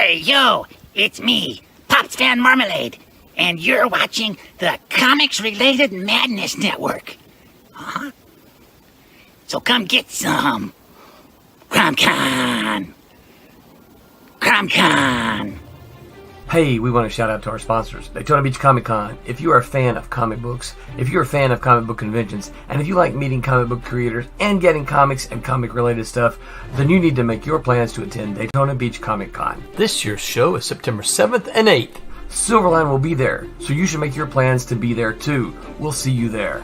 Hey, yo, it's me, Pops Fan Marmalade, and you're watching the Comics-Related Madness Network. Huh? So come get some. CromCon. Hey, we want to shout out to our sponsors, Daytona Beach Comic Con. If you are a fan of comic books, if you're a fan of comic book conventions, and if you like meeting comic book creators and getting comics and comic-related stuff, then you need to make your plans to attend Daytona Beach Comic Con. This year's show is September 7th and 8th. Silverline will be there, so you should make your plans to be there too. We'll see you there.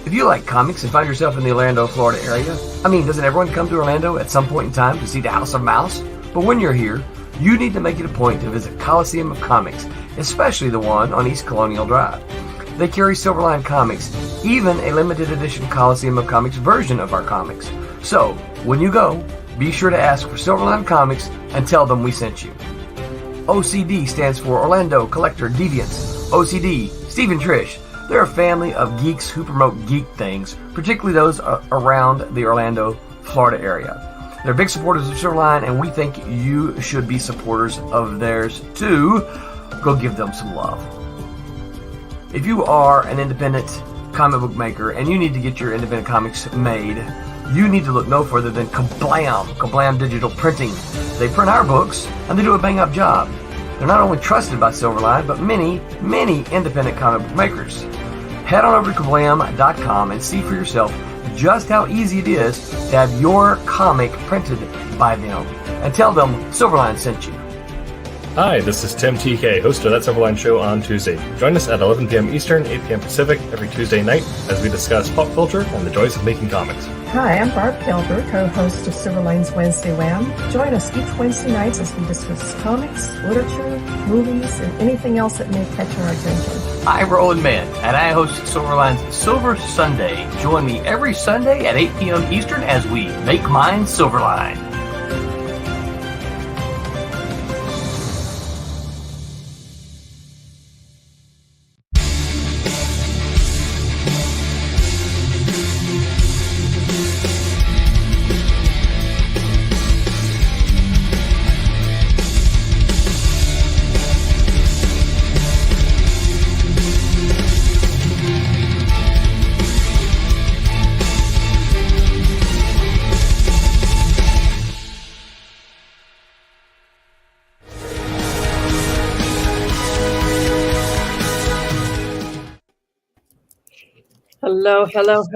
If you like comics and find yourself in the Orlando, Florida area, doesn't everyone come to Orlando at some point in time to see the House of Mouse? But when you're here, you need to make it a point to visit Coliseum of Comics, especially the one on East Colonial Drive. They carry Silverline comics, even a limited edition Coliseum of Comics version of our comics. So, when you go, be sure to ask for Silverline Comics and tell them we sent you. OCD stands for Orlando Collector Deviants. OCD, Steve and Trish, they're a family of geeks who promote geek things, particularly those around the Orlando, Florida area. They're big supporters of Silverline, and we think you should be supporters of theirs too. Go give them some love. If you are an independent comic book maker and you need to get your independent comics made, you need to look no further than Kablam Digital Printing. They print our books, and they do a bang-up job. They're not only trusted by Silverline, but many, many independent comic book makers. Head on over to kablam.com and see for yourself just how easy it is to have your comic printed by them. And tell them Silverline sent you. Hi, this is Tim TK, host of That Silverline Show on Tuesday. Join us at 11 p.m. Eastern, 8 p.m. Pacific every Tuesday night as we discuss pop culture and the joys of making comics. Hi, I'm Barb Kaalberg, co-host of Silverline's Wednesday Wham. Join us each Wednesday nights as we discuss comics, literature, movies, and anything else that may catch our attention. I'm Roland Mann, and I host Silverline's Silver Sunday. Join me every Sunday at 8 p.m. Eastern as we make mine Silverline.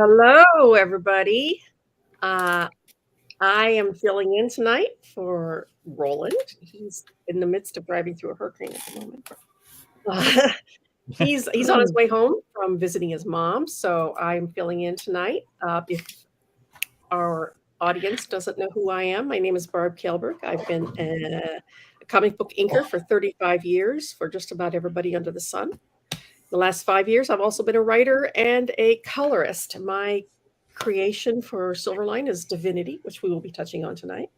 Hello, everybody. I am filling in tonight for Roland. He's in the midst of driving through a hurricane at the moment. He's on his way home from visiting his mom, so I'm filling in tonight. If our audience doesn't know who I am, my name is Barb Kaalberg. I've been a comic book inker for 35 years for just about everybody under the sun. The last 5 years, I've also been a writer and a colorist. My creation for Silverline is Divinity, which we will be touching on tonight.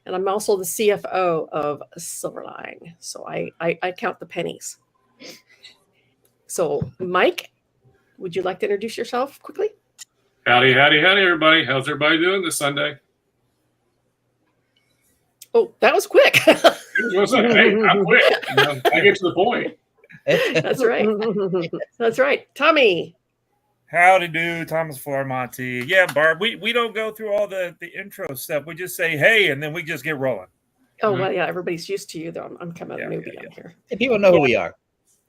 And I'm also the CFO of Silverline. So I count the pennies. So, Mike, would you like to introduce yourself quickly? Howdy, everybody. How's everybody doing this Sunday? Oh, that was quick. Hey, I'm quick. I get to the point. That's right. That's right. Tommy. Howdy do, Thomas Flormonti. Yeah, Barb, we don't go through all the intro stuff. We just say, hey, and then we just get rolling. Oh, well, yeah, everybody's used to you, though. I'm kind of a newbie on here. People know who we are.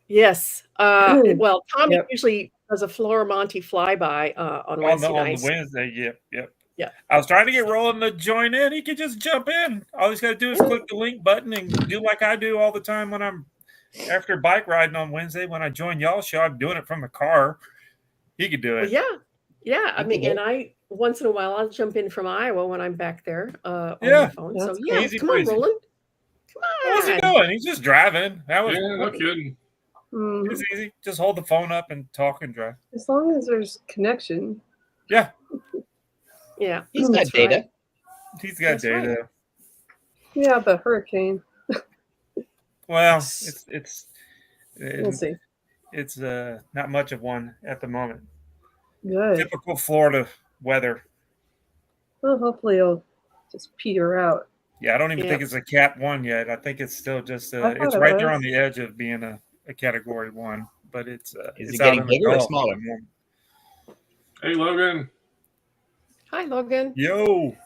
Yes. Well, Tommy usually does a Flormonti flyby on Wednesday nights. On the Wednesday, yep. Yeah. I was trying to get Roland to join in. He could just jump in. All he's got to do is click the link button and do like I do all the time when I'm after bike riding on Wednesday. When I join y'all's show, I'm doing it from the car. He could do it. Well, yeah. I mean, and I once in a while I'll jump in from Iowa when I'm back there on my phone. So easy come breezy. on, Roland. Come on. What's he doing? He's just driving. No kidding. It's easy. Just hold the phone up and talk and drive. As long as there's connection. Yeah. Yeah. He's got data. Right. He's got data. Right. Yeah, but hurricane. Well, we'll see. It's not much of one at the moment. Good. Typical Florida weather. Well, hopefully it'll just peter out. Yeah, I don't even Yep. think it's a Cat 1 yet. I think it's still just I thought it's it right there was. on the edge of being a Category 1, but it's Is it's it out getting in bigger or adult smaller? at the moment. Hey, Logan. Hi, Logan. Yo,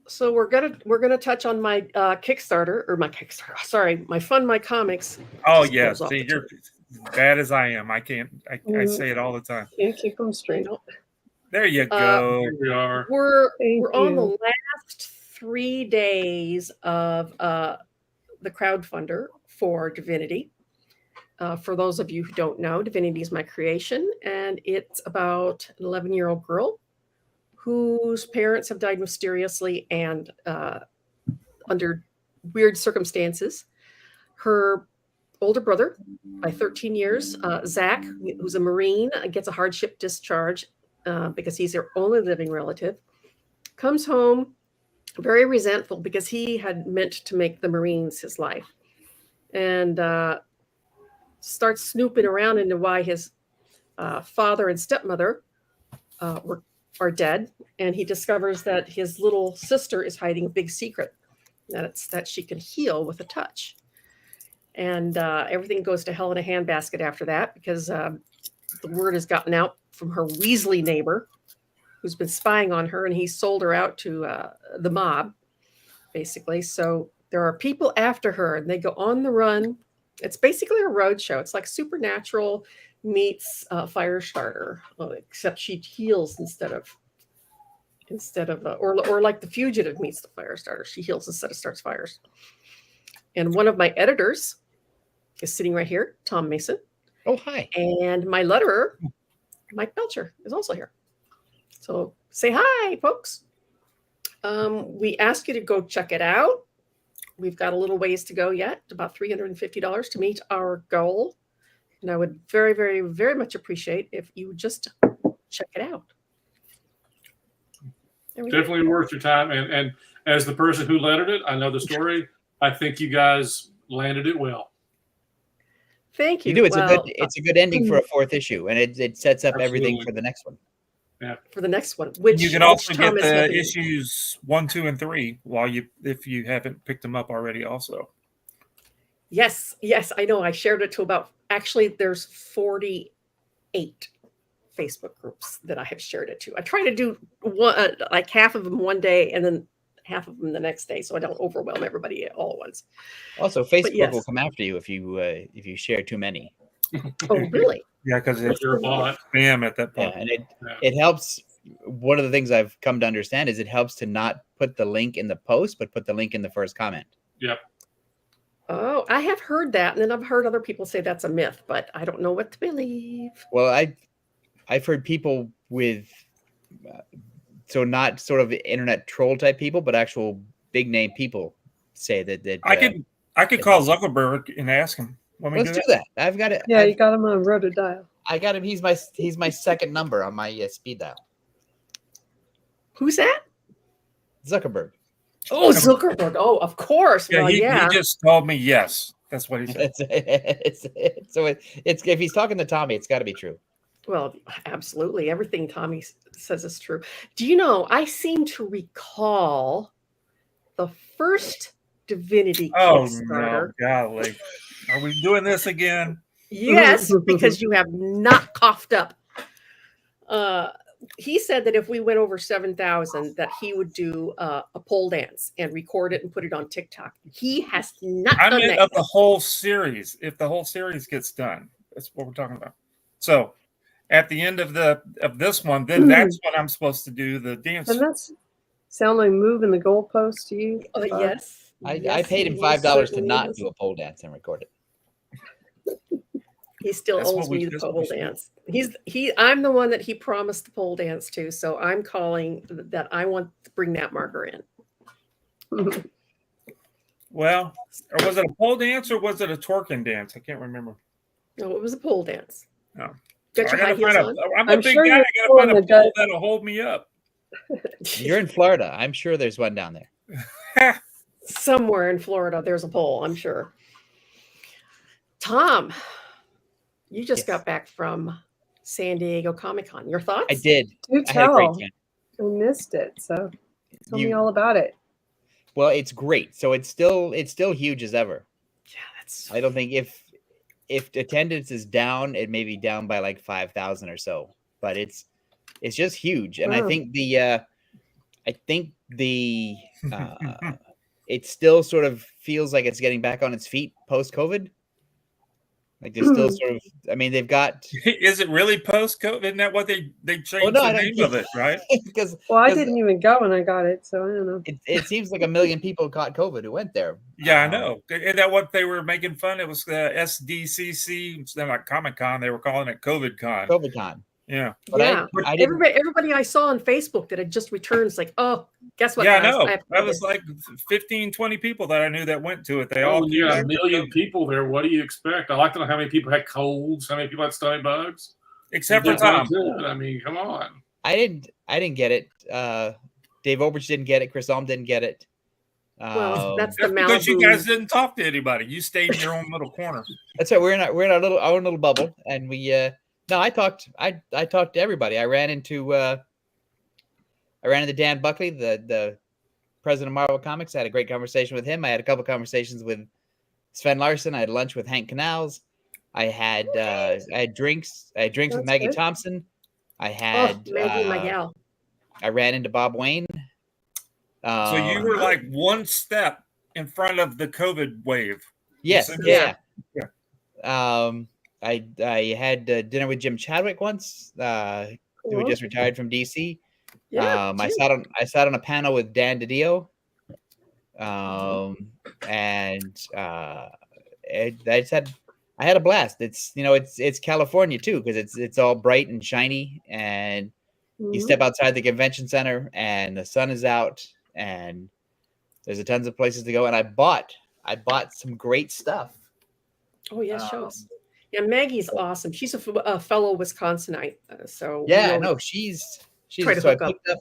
So we're gonna touch on my Kickstarter or my Kickstarter. Sorry, my Fund My Comics. oh just yeah, rolls off see, the you're tongue. bad as I am. I can't. I say it all the time. Can't keep them I straight. know. There you go. Here we are. We're Thank on the you. last 3 days of the crowdfunder for Divinity. For those of you who don't know, Divinity is my creation, and it's about an 11-year-old girl whose parents have died mysteriously and under weird circumstances. Her older brother, by 13 years, Zach, who's a Marine, gets a hardship discharge because he's their only living relative, comes home very resentful because he had meant to make the Marines his life, and starts snooping around into why his father and stepmother are dead, and he discovers that his little sister is hiding a big secret that she can heal with a touch. And everything goes to hell in a handbasket after that because the word has gotten out from her Weasley neighbor who's been spying on her, and he sold her out to the mob, basically. So there are people after her, and they go on the run. It's basically a road show. It's like Supernatural meets Firestarter, except she heals instead of or like The Fugitive meets the Firestarter. She heals instead of starts fires. And one of my editors is sitting right here, Tom Mason. Oh, hi. And my letterer, Mike Belcher, is also here. So say hi, folks. We ask you to go check it out. We've got a little ways to go yet, about $350 to meet our goal. And I would very, very, very much appreciate if you would just check it out. Definitely worth your time. And as the person who lettered it, I know the story. I think you guys landed it well. Thank you. You do. It's a good ending for a fourth issue, and it sets up everything Absolutely. for the next one. Yeah. For the next one, which You can also get Tom is the helping. issues 1, 2, and 3 if you haven't picked them up already. Also, Yes, I know. I shared it to there's 48 Facebook groups that I have shared it to. I try to do one, like half of them one day and then half of them the next day, so I don't overwhelm everybody all at once. Also, Facebook yes. will come after you if you share too many. Oh, really? yeah, because it's You're a bot. spam at that Yeah, point. and it helps. One of the things I've come to understand is it helps to not put the link in the post, but put the link in the first comment. Yep. Oh, I have heard that, and then I've heard other people say that's a myth, but I don't know what to believe. Well, I've heard people with so not sort of internet troll type people, but actual big name people say that I could call Zuckerberg and ask him. Let's do that. I've got it. Yeah, you got him on Rotodial. I got him. He's my second number on my speed dial. Who's that? Zuckerberg. Oh, Zuckerberg. Oh, of course. Yeah, Well, he yeah. just told me yes. That's what he said. It's if he's talking to Tommy, it's got to be true. Well, absolutely. Everything Tommy says is true. Do you know, I seem to recall the first Divinity Oh Kickstarter. no, golly. Are we doing this again? Yes, because you have not coughed up. He said that if we went over 7,000, that he would do a pole dance and record it and put it on TikTok. He has not I done meant that. of the whole series. If the whole series gets done, that's what we're talking about. So, at the end of this one, then that's when I'm supposed to do the dance. And that's sound like moving the goalpost to you. Yes. I paid him $5 to not do a pole dance and record it. He still That's owes what we- me the that's what pole we should dance. I'm the one that he promised the pole dance to, so I'm calling that I want to bring that marker in. Well, or was it a pole dance or was it a twerking dance? I can't remember. No, it was a pole dance. No. Got your high heels on? I'm a I'm big sure guy. I you're gotta find a pulling the pole gut. that'll hold me up. You're in Florida. I'm sure there's one down there. Somewhere in Florida, there's a pole, I'm sure. Tom, you just Yes. got back from San Diego Comic-Con. Your thoughts? I did. Do I had a great tell. time. I missed it, so tell me You- all about it. Well, it's great. So it's still huge as ever. Yeah, that's. I don't think if attendance is down, it may be down by like 5,000 or so, but it's just huge. And Wow. I think it still sort of feels like it's getting back on its feet post COVID. Like they're still sort of. I mean, they've got. Is it really post-COVID? Isn't that what they changed no, the name of it, right? Because Well, I didn't even go when I got it, so I don't know. it seems like 1 million people caught COVID who went there. Yeah, I know. Isn't that what they were making fun? It was the SDCC instead of like Comic Con. They were calling it COVID Con. COVID Con. Yeah. But Yeah, I didn't. everybody I saw on Facebook that had just returned is like, oh, guess what? Yeah, I guys? know. have to That do was this." like 15, 20 people that I knew that went to it. They Oh, all when you got came a back. million people there, what do you expect? I like to know how many people had colds, how many people had stomach bugs. Except for That's how Tom. good. I mean, come on. I didn't get it. Dave Oberch didn't get it. Chris Alm didn't get it. Well, that's the That's because you Malibu. guys didn't talk to anybody. You stayed in your own little corner. That's right. We're in our little bubble, and we. No, I talked to everybody. I ran into Dan Buckley, the president of Marvel Comics. I had a great conversation with him. I had a couple conversations with Sven Larson. I had lunch with Hank Canals. I had drinks. I had drinks with That's Maggie good. Thompson. I Oh, had Maggie, my gal. I ran into Bob Wayne. So you were like one step in front of the COVID wave. Yes, Yeah. I had dinner with Jim Chadwick once, who had just retired from DC. Yeah, I sat on a panel with Dan DiDio, and I had a blast. It's California too, because it's all bright and shiny, and you step outside the convention center and the sun is out, and there's a tons of places to go. And I bought some great stuff. Oh yeah, show us. Yeah, Maggie's awesome. She's a fellow Wisconsinite, so Yeah, no, she's. Try to So hook up.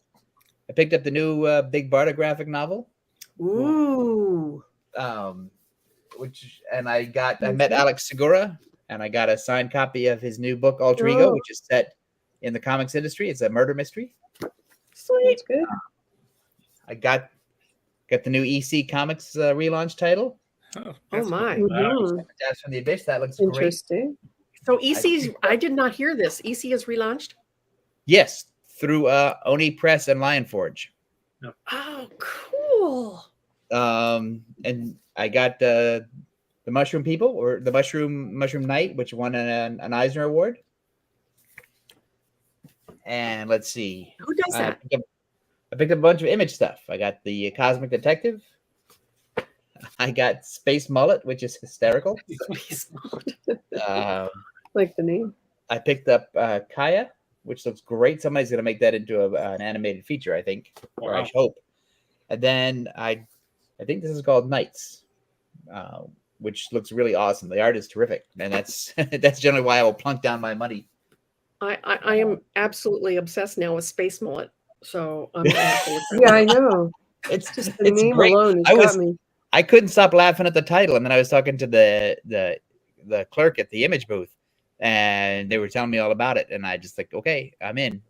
I picked up the new Big Barda graphic novel. Ooh. I met Alex Segura, and I got a signed copy of his new book Alter Ego, Oh. which is set in the comics industry. It's a murder mystery. Sweet. That's good. I got the new EC Comics relaunch title. Oh that's my. Mhm. That's from the Abyss. That looks great. Interesting. So EC's, I did not hear this. EC is relaunched. Yes, through Oni Press and Lion Forge. Oh, cool. And I got the Mushroom People, or the Mushroom Knight, which won an Eisner Award. And let's see. Who does that? I picked up a bunch of Image stuff. I got the Cosmic Detective. I got Space Mullet, which is hysterical. Like the name. I picked up Kaya, which looks great. Somebody's going to make that into an animated feature, I think, or I hope. And then I think this is called Knights, which looks really awesome. The art is terrific, and that's generally why I will plunk down my money. I am absolutely obsessed now with Space Mullet. So I'm gonna have to look that Yeah, up. I know. It's Just the name great. alone has got me. I couldn't stop laughing at the title, and then I was talking to the clerk at the Image booth, and they were telling me all about it, and I just like, okay, I'm in.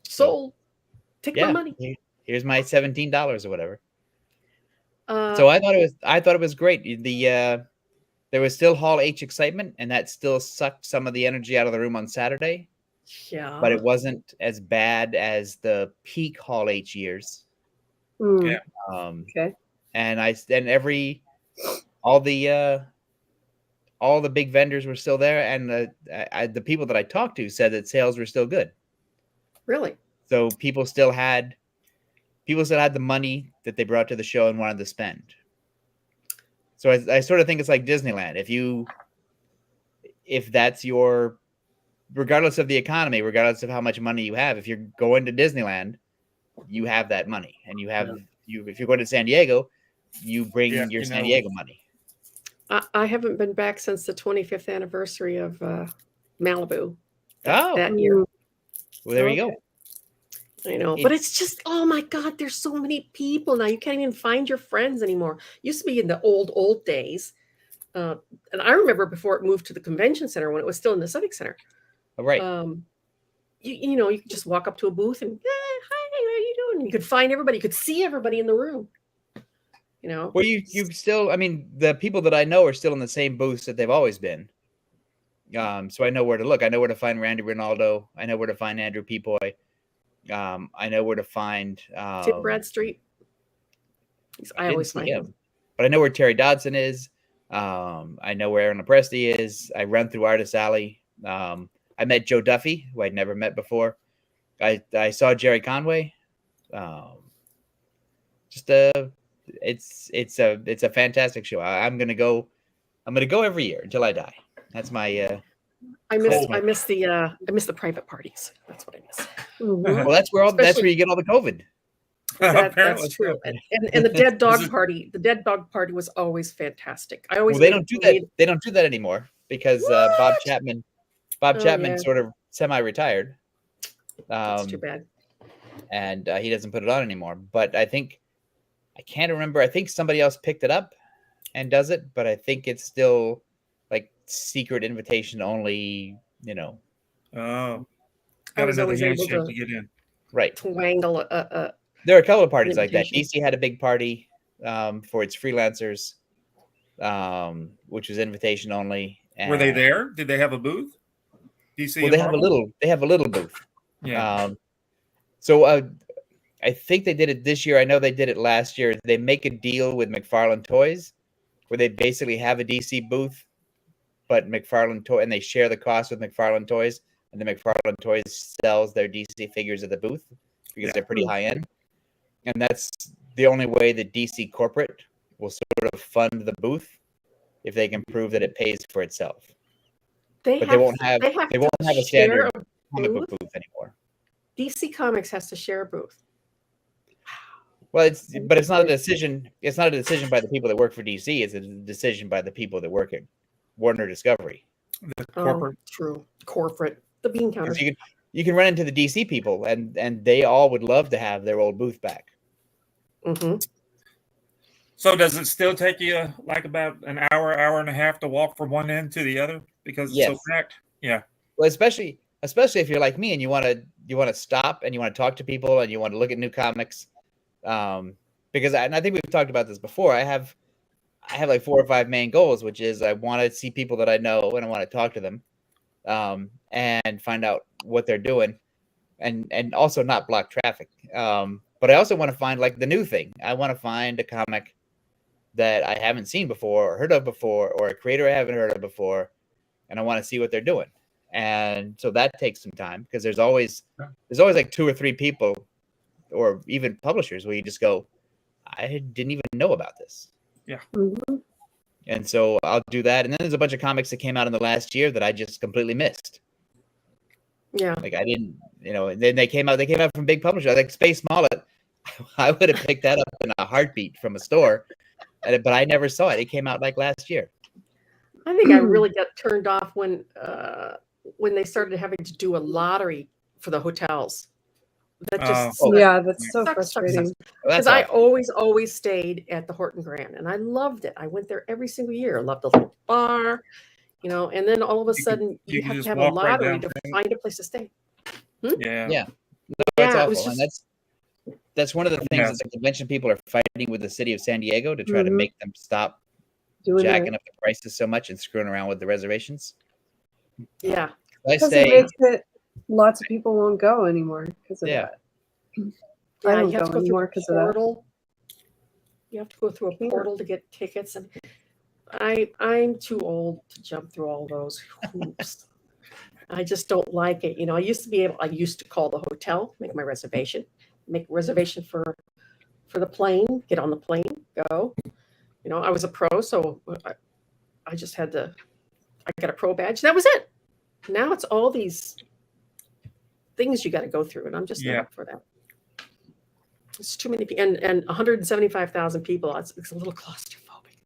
Sold. Take my money. Here's my $17 or whatever. Uh, So I thought it was great. There was still Hall H excitement, and that still sucked some of the energy out of the room on Saturday. yeah. But it wasn't as bad as the peak Hall H years. Mm. Yeah. Okay. And all the big vendors were still there, and the people that I talked to said that sales were still good. Really? So people still had the money that they brought to the show and wanted to spend. So I sort of think it's like Disneyland. If that's your, regardless of the economy, regardless of how much money you have, if you're going to Disneyland, you have that money, and if you're going to San Diego, you bring your San Diego money. I haven't been back since the 25th anniversary of Malibu. Oh, That year. well, there you go. I know, but it's just, oh my God, there's so many people now. You can't even find your friends anymore. Used to be in the old days. And I remember before it moved to the convention center when it was still in the Civic Center. All right. You could just walk up to a booth and, hey, hi, how are you doing? You could find everybody. You could see everybody in the room. You know. Well, you still, I mean, the people that I know are still in the same booths that they've always been. So I know where to look. I know where to find Randy Ronaldo. I know where to find Andrew Peapoy. I know where to find Tim Bradstreet. I always find him. But I know where Terry Dodson is. I know where Aaron Lepresti is. I run through Artist Alley. I met Joe Duffy, who I'd never met before. I saw Jerry Conway. It's a fantastic show. I'm gonna go every year until I die. That's my. I miss the private parties. That's what I miss. Well, that's where you get all the COVID. That's true. And the dead dog party. The dead dog party was always fantastic. I always they don't do that. They don't do that anymore because Bob Chapman sort of semi-retired. That's too bad. And he doesn't put it on anymore. But I can't remember. I think somebody else picked it up and does it, but I think it's still like secret invitation only. You know. Oh, I was always able to get in. Right. To wangle there are a couple of parties like that. DC had a big party for its freelancers, which was invitation only. And were they there? Did they have a booth? DC. Well, they have a little booth. Yeah. So I think they did it this year. I know they did it last year. They make a deal with McFarlane Toys, where they basically have a DC booth, but and they share the cost with McFarlane Toys, and the McFarlane Toys sells their DC figures at the booth because they're pretty high end. And that's the only way that DC corporate will sort of fund the booth if they can prove that it pays for itself. They won't have a standard comic book booth anymore. DC Comics has to share a booth. Well, it's not a decision. It's not a decision by the people that work for DC. It's a decision by the people that work at Warner Discovery. The corporate, true corporate, the bean counters. You can run into the DC people, and they all would love to have their old booth back. Mm-hmm. So does it still take you like about an hour and a half to walk from one end to the other because it's so packed? Yeah. Well, especially if you're like me and you want to stop and you want to talk to people and you want to look at new comics, because I think we've talked about this before. I have like 4 or 5 main goals, which is I want to see people that I know and I want to talk to them, and find out what they're doing, and also not block traffic. But I also want to find like the new thing. I want to find a comic that I haven't seen before or heard of before, or a creator I haven't heard of before, and I want to see what they're doing. And so that takes some time because there's always like 2 or 3 people, or even publishers, where you just go, I didn't even know about this. Yeah. Mm-hmm. And so I'll do that. And then there's a bunch of comics that came out in the last year that I just completely missed. Yeah. Like I didn't, and then they came out from big publishers like Space Mullet. I would have picked that up in a heartbeat from a store, but I never saw it. It came out like last year. I think I really got turned off when they started having to do a lottery for the hotels. That just that's so frustrating. Because I always stayed at the Horton Grand, and I loved it. I went there every single year. I loved the little bar, and then all of a sudden you have to have a lottery to find a place to stay. Yeah. No, that's awful. And that's one of the things that the convention people are fighting with the city of San Diego to try to make them stop jacking up the prices so much and screwing around with the reservations. Yeah. Because it makes it, lots of people won't go anymore because of that. I don't go anymore because of that. You have to go through a portal to get tickets, and I'm too old to jump through all those hoops. I just don't like it. I used to call the hotel, make my reservation, for the plane, get on the plane, go. I was a pro, so I just I got a pro badge. That was it. Now it's all these things you got to go through, and I'm just not up for that. It's too many people, and 175,000 people. It's a little claustrophobic.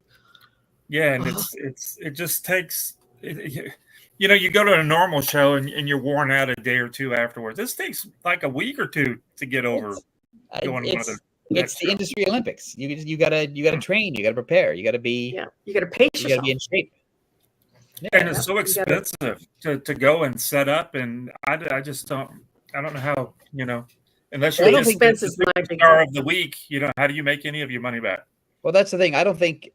Yeah, and it just takes. You go to a normal show and you're worn out a day or two afterwards. This takes like a week or two to get over going to one of the. It's the industry Olympics. You gotta train. You gotta prepare. You gotta be. Yeah, you gotta pace yourself. You gotta be in shape. Yeah, and it's so expensive to go and set up, and I just don't. I don't know how unless you're just the star of the week. How do you make any of your money back? Well, that's the thing. I don't think,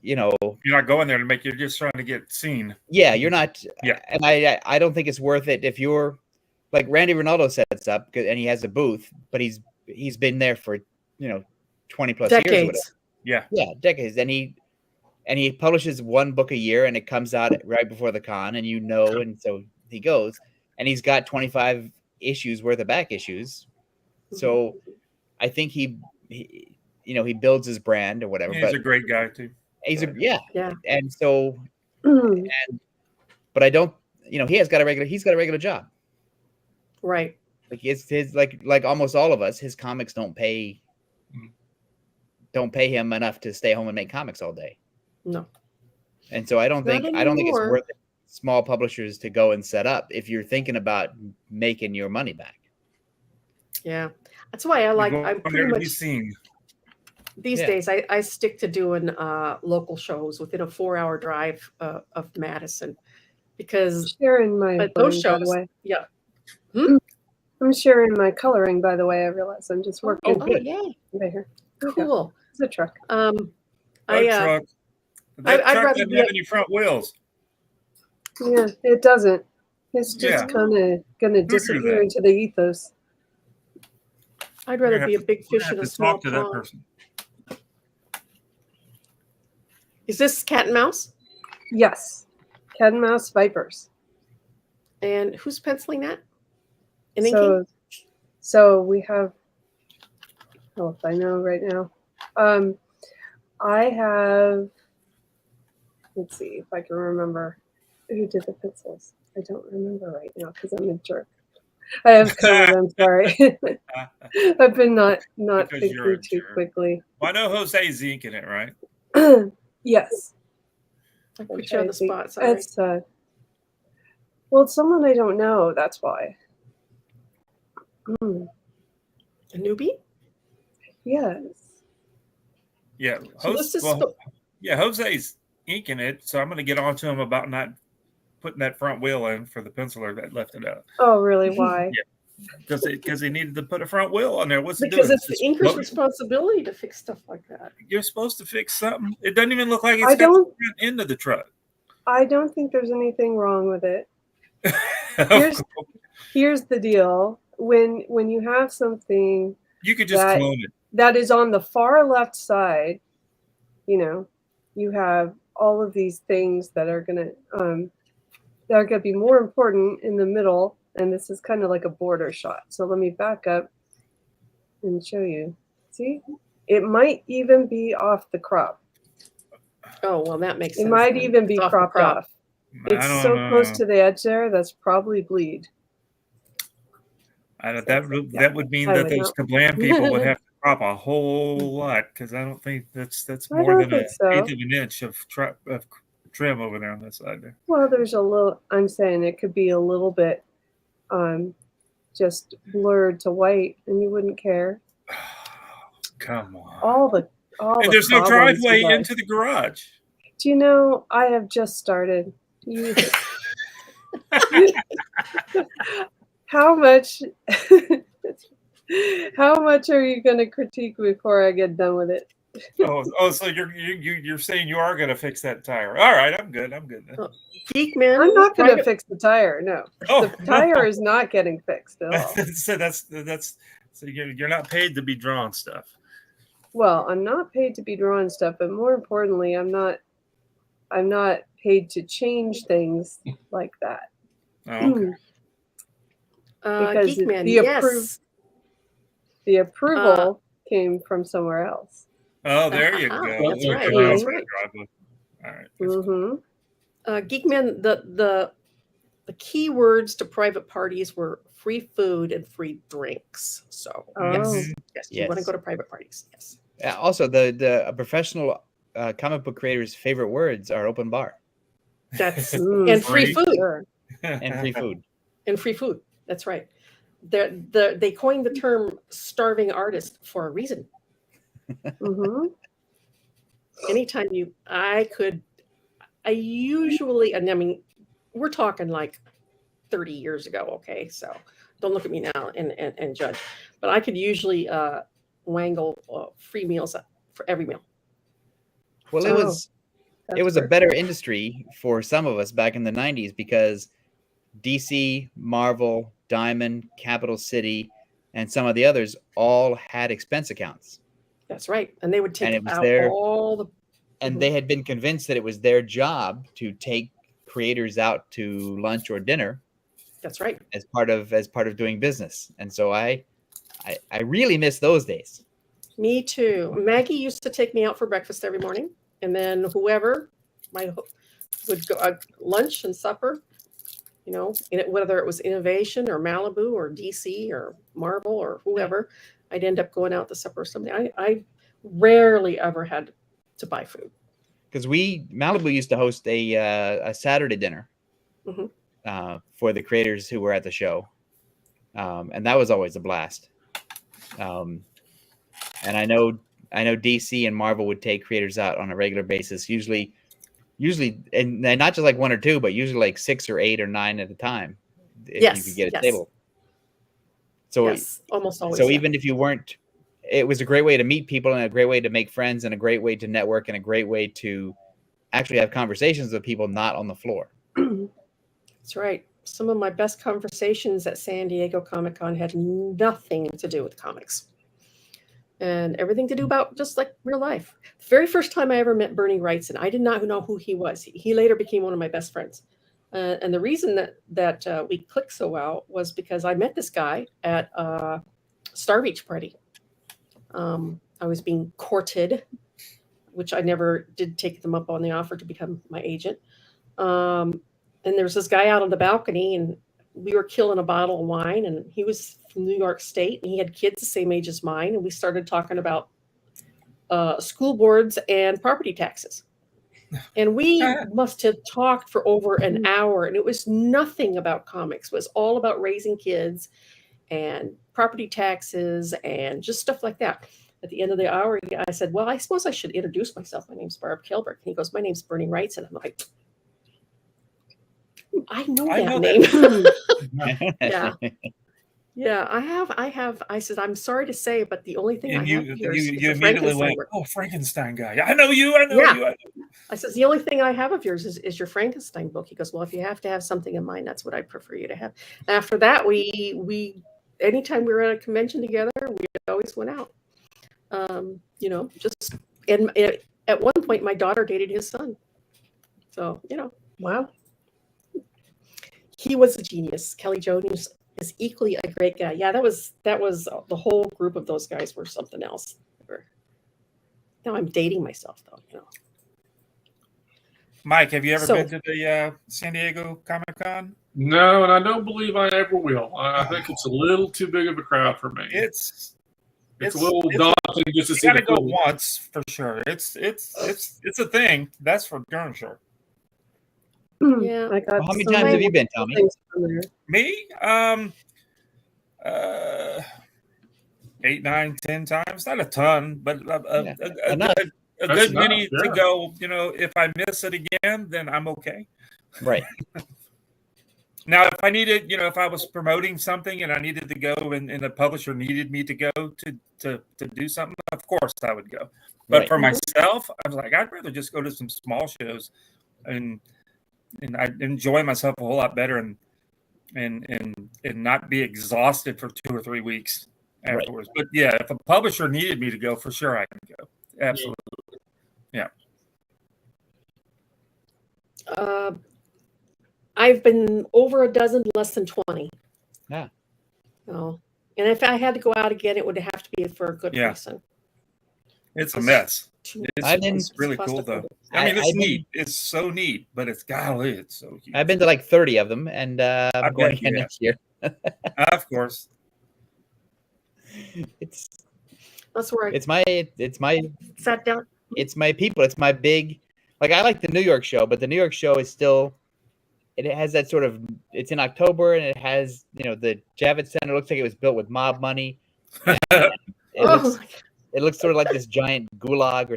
you know, You're not going there to make. You're just trying to get seen. yeah, you're not. Yeah. And I don't think it's worth it if you're like Randy Ronaldo sets up and he has a booth, but he's been there for, 20 plus years or whatever. Decades. Yeah, decades. And he publishes one book a year and it comes out right before the con, and and so he goes and he's got 25 issues worth of back issues. So I think he builds his brand or whatever. He's a great guy too. Yeah. And so, Mm. but I don't, he's got a regular job. Right. Like his like almost all of us, his comics don't pay him enough to stay home and make comics all day. No. And so I don't think it's anymore. worth it small publishers to go and set up if you're thinking about making your money back. Yeah. That's why I'm pretty much seen. These days, I stick to doing local shows within a 4-hour drive of Madison, because sharing my those coloring, by shows, the way. yeah. I'm sharing my coloring, by the way. I realize I'm just working. Oh, yeah. Right here. Cool. It's a truck. Truck. I'd That truck rather doesn't be have any front wheels. Yeah, it doesn't. It's just Yeah. kind of going to disappear that? into the ethos. I'd We're rather gonna be a have big to- we're fish gonna in a have to small talk to that pond. person. Is this cat and mouse? Yes. Cat and mouse vipers. And who's penciling that? And inking? So we have, if I know right now. I have, let's see if I can remember who did the pencils. I don't remember right now because I'm a jerk. I have COVID, I'm sorry. I've been not Because thinking you're a too jerk. quickly. Well, I know Jose's inking it, right? Yes. I put you on the Okay, spot. Sorry. It's well, it's someone I don't know. That's why. A newbie? Yes. Yeah. So this is spo- Jose's inking it, so I'm going to get on to him about not putting that front wheel in for the penciler that left it out. Oh, really? Why? Because he needed to put a front wheel on there. What's he Because doing? it's the inker's responsibility to fix stuff like that. You're supposed to fix something. It doesn't even look like it's I got don't- the front end of the truck. I don't think there's anything wrong with it. Here's the deal. When you have something You could just that- clone it. that is on the far left side, you have all of these things that are gonna be more important in the middle, and this is kind of like a border shot. So let me back up and show you. See, it might even be off the crop. Oh, well, that makes It sense. might then. even be It's off the cropped crop. off. I It's don't so know. close to the edge there. That's probably bleed. That would mean I that would those know. Kablam people would have to crop a whole lot, because I don't think that's I more don't than think so. an eighth of an inch of trim over there on that side there. Well, there's a little. I'm saying it could be a little bit, just blurred to white, and you wouldn't care. Come on. All the And there's no problems driveway you got. into the garage. Do you know, I have just started. How much are you going to critique before I get done with it? So you're saying you are going to fix that tire? All right, I'm good. I'm good. Then. Geek man. I'm not going to private- fix the tire. No, Oh, the tire is not getting fixed at all. So you're not paid to be drawing stuff. Well, I'm not paid to be drawing stuff, but more importantly, I'm not paid to change things like that. Oh, okay. Because Geek man, the yes. The approval came from somewhere else. Oh, there you go. That's right. Okay, That's I'll right. driveway. All right. Mm-hmm. Geek man, the key words to private parties were free food and free drinks. So yes, you want to go to private parties. Yes. Also, the professional comic book creators' favorite words are open bar That's and free food. Sure. and free food. And free food. That's right. They coined the term starving artist for a reason. Mm-hmm. Anytime I usually, and I mean, we're talking like 30 years ago. Okay. So don't look at me now and judge, but I could usually wangle free meals for every meal. Well, it was a better industry for some of us back in the 90s because DC, Marvel, Diamond, Capital City, and some of the others all had expense accounts. That's right. And they would take out all the... And they had been convinced that it was their job to take creators out to lunch or dinner. That's right. As part of doing business. And so I really miss those days. Me too. Maggie used to take me out for breakfast every morning. And then whoever would go lunch and supper, you know, whether it was Innovation or Malibu or DC or Marvel or whoever, I'd end up going out to supper or something. I rarely ever had to buy food. Because Malibu used to host a Saturday dinner for the creators who were at the show. And that was always a blast. And I know DC and Marvel would take creators out on a regular basis, usually, and not just like one or two, but usually like 6 or 8 or 9 at a time. If you could get a table. So almost always. So even if you weren't, it was a great way to meet people and a great way to make friends and a great way to network and a great way to actually have conversations with people not on the floor. That's right. Some of my best conversations at San Diego Comic-Con had nothing to do with comics. And everything to do about just like real life. The very first time I ever met Bernie Wrightson, I did not know who he was. He later became one of my best friends. And the reason that we clicked so well was because I met this guy at a Star Reach party. I was being courted, which I never did take them up on the offer to become my agent. And there was this guy out on the balcony, and we were killing a bottle of wine, and he was from New York State, and he had kids the same age as mine, and we started talking about school boards and property taxes. And we must have talked for over an hour, and it was nothing about comics. It was all about raising kids and property taxes and just stuff like that. At the end of the hour, I said, well, I suppose I should introduce myself. My name's Barb Kaalberg. And he goes, my name's Bernie Wrightson. I'm like, I know that name. Yeah, I have. I said, I'm sorry to say, but the only thing and I have here is you immediately went, oh, Frankenstein guy. I know you. I know you. I said, the only thing I have of yours is your Frankenstein book. He goes, well, if you have to have something in mind, that's what I prefer you to have. And after that, we anytime we were at a convention together, we always went out. You know, just and at one point, my daughter dated his son. So, you know, wow. He was a genius. Kelly Jones is equally a great guy. Yeah, that was the whole group of those guys were something else. Now I'm dating myself, though. You know. Mike, have you ever been to the San Diego Comic-Con? No, and I don't believe I ever will. I think it's a little too big of a crowd for me. It's a little daunting just to see. You got to go once for sure. It's a thing. That's for darn sure. Yeah. How many times have you been, Tommy? Me? 8, 9, 10 times. Not a ton, but a good many to go. You know, if I miss it again, then I'm okay. Right. Now, if I needed, you know, if I was promoting something and I needed to go and the publisher needed me to go to do something, of course I would go. But for myself, I was like, I'd rather just go to some small shows and I enjoy myself a whole lot better and not be exhausted for 2 or 3 weeks afterwards. But yeah, if a publisher needed me to go, for sure I can go. Absolutely. Yeah. I've been over a dozen, less than 20. Yeah. Oh, and if I had to go out again, it would have to be for a good reason. It's a mess. It's really cool, though. I mean, it's neat. It's so neat, but it's so huge. I've been to like 30 of them, and I'm going again next year. Of course. That's where it's my sat down. It's my people. It's my big. Like I like the New York show, but the New York show is still. It has that sort of. It's in October, and it has the Javits Center looks like it was built with mob money. It looks sort of like this giant gulag,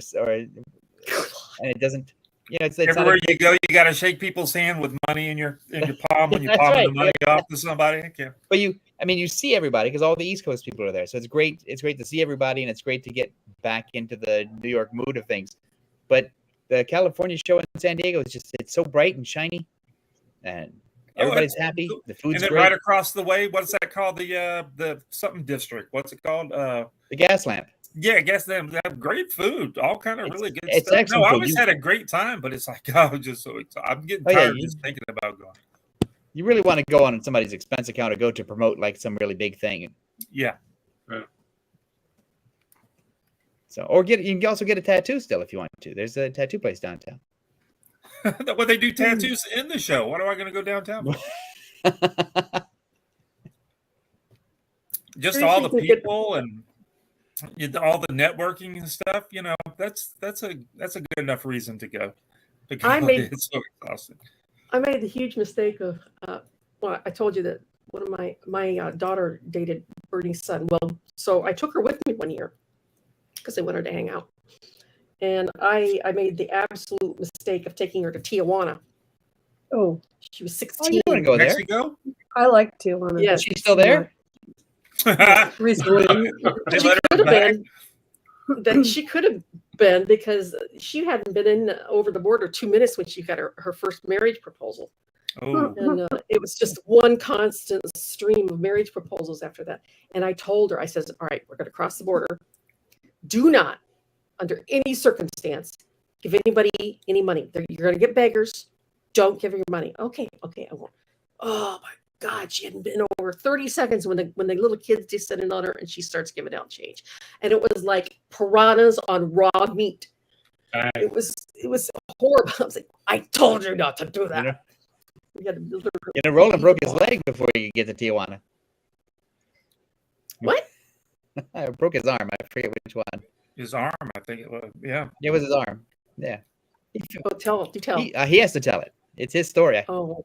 and it doesn't. It's everywhere you go, you got to shake people's hand with money in your palm when you palm the money off to somebody. Yeah. But you I mean, you see everybody because all the East Coast people are there. So it's great. It's great to see everybody, and it's great to get back into the New York mood of things. But the California show in San Diego is it's so bright and shiny, and everybody's happy. The food's and then great. right across the way, what's that called? The something district. What's it called? The Gas Lamp. Yeah, I guess they have great food, all kind of really good it's stuff. excellent No, I food. always had a great time, but it's like I'm just so excited. I'm getting Oh, yeah, tired just thinking about going. You really want to go on somebody's expense account or go to promote like some really big thing. Yeah. So, or you can also get a tattoo still if you want to. There's a tattoo place downtown. Well, they do tattoos in the show. What am I going to go downtown for? Just all the people and all the networking and stuff. You know, that's a good enough reason to go. It's so exhausting. I made the huge mistake of, well, I told you that one of my daughter dated Bernie's son. Well, so I took her with me one year because I wanted to hang out. And I made the absolute mistake of taking her to Tijuana. Oh. She was 16. Oh, you want to go there? Mexico? I like Tijuana. Yes. She's still there? Recently. She could have been because she hadn't been in over the border 2 minutes when she got her first marriage proposal. Oh. And it was just one constant stream of marriage proposals after that. And I told her, I said, all right, we're going to cross the border. Do not, under any circumstance, give anybody any money. You're going to get beggars. Don't give her your money. Okay, I won't. Oh my God, she hadn't been over 30 seconds when the little kids descended on her and she starts giving out change. And it was like piranhas on raw meat. It was horrible. I was like, I told you not to do that. Roland broke his leg before you get to Tijuana. What? Broke his arm. I forget which one. His arm, I think it was. Yeah. It was his arm. Yeah. Do tell. He has to tell it. It's his story. Oh,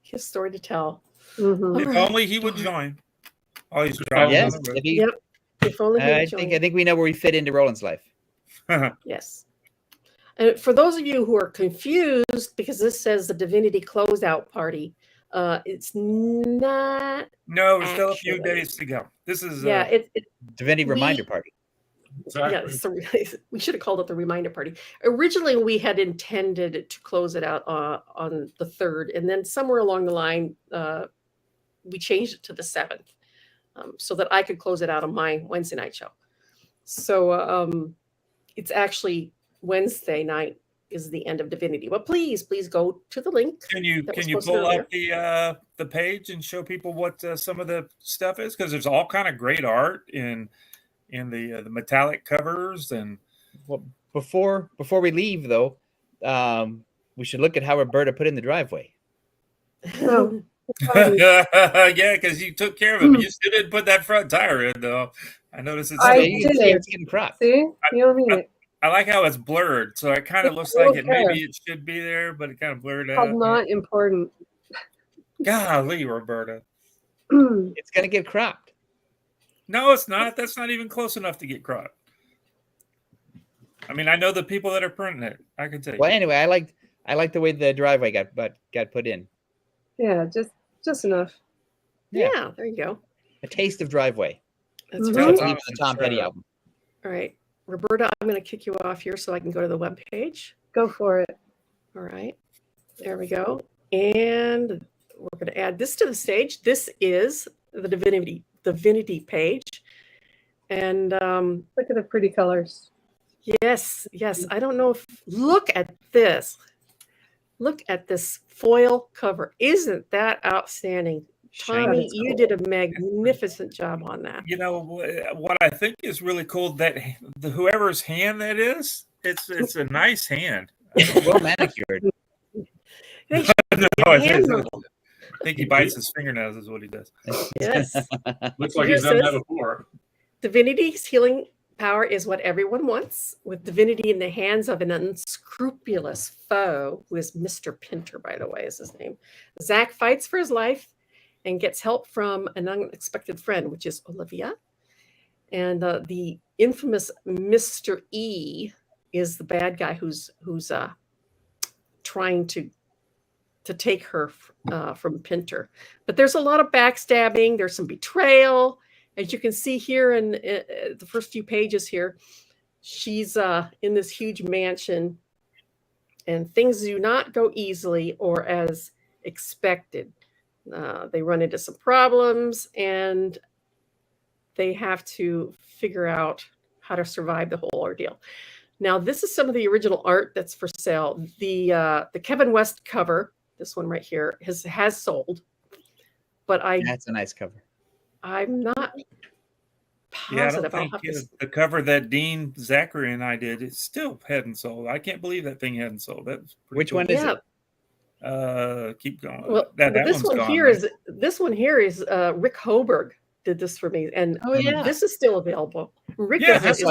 his story to tell. Mm-hmm. If only he would join. Oh, he's yes. Yep. If only he would join. I think we know where we fit into Roland's life. Yes. And for those of you who are confused, because this says the Divinity closeout party, it's not. No, there's still a few days to go. This is Divinity reminder party. Exactly. Yeah, we should have called it the reminder party. Originally, we had intended to close it out on the 3rd, and then somewhere along the line, we changed it to the 7th, so that I could close it out on my Wednesday night show. So it's actually Wednesday night is the end of Divinity. But please go to the link. Can you pull up the page and show people what some of the stuff is? Because there's all kind of great art in the metallic covers. And well, before we leave though, we should look at how Roberta put in the driveway. Oh, yeah, because you took care of it, but you still didn't put that front tire in though. I noticed it's getting cropped. See, you don't need it. I like how it's blurred, so it kind of looks like maybe it should be there, but it kind of blurred out. Not important. Golly, Roberta. It's gonna get cropped. No, it's not. That's not even close enough to get cropped. I mean, I know the people that are printing it. I can tell you. Well, anyway, I like the way the driveway got put in. Yeah, just enough. Yeah, there you go. A taste of driveway. That's right. right. The Tom Petty album. All right, Roberta, I'm going to kick you off here so I can go to the webpage. Go for it. All right, there we go. And we're going to add this to the stage. This is the Divinity page. And look at the pretty colors. Yes. I don't know if look at this. Look at this foil cover. Isn't that outstanding? Tommy, you did a magnificent job on that. You know what I think is really cool, that whoever's hand that is, it's a nice hand. Well manicured. I think he bites his fingernails is what he does. Yes. Looks like he's done that before. Divinity's healing power is what everyone wants. With divinity in the hands of an unscrupulous foe, who is Mr. Pinter, by the way, is his name. Zach fights for his life and gets help from an unexpected friend, which is Olivia. And the infamous Mr. E is the bad guy who's trying to to take her from Pinter. But there's a lot of backstabbing. There's some betrayal. As you can see here in the first few pages here, she's in this huge mansion, and things do not go easily or as expected. They run into some problems, and they have to figure out how to survive the whole ordeal. Now, this is some of the original art that's for sale. The Kevin West cover, this one right here, has sold, but that's a nice cover. I'm not positive. I don't think the cover that Dean Zachary and I did, it still hadn't sold. I can't believe that thing hadn't sold. That's which one is it? Keep going. Well, this one here is Rick Hoberg did this for me, and this is still available. Rick that's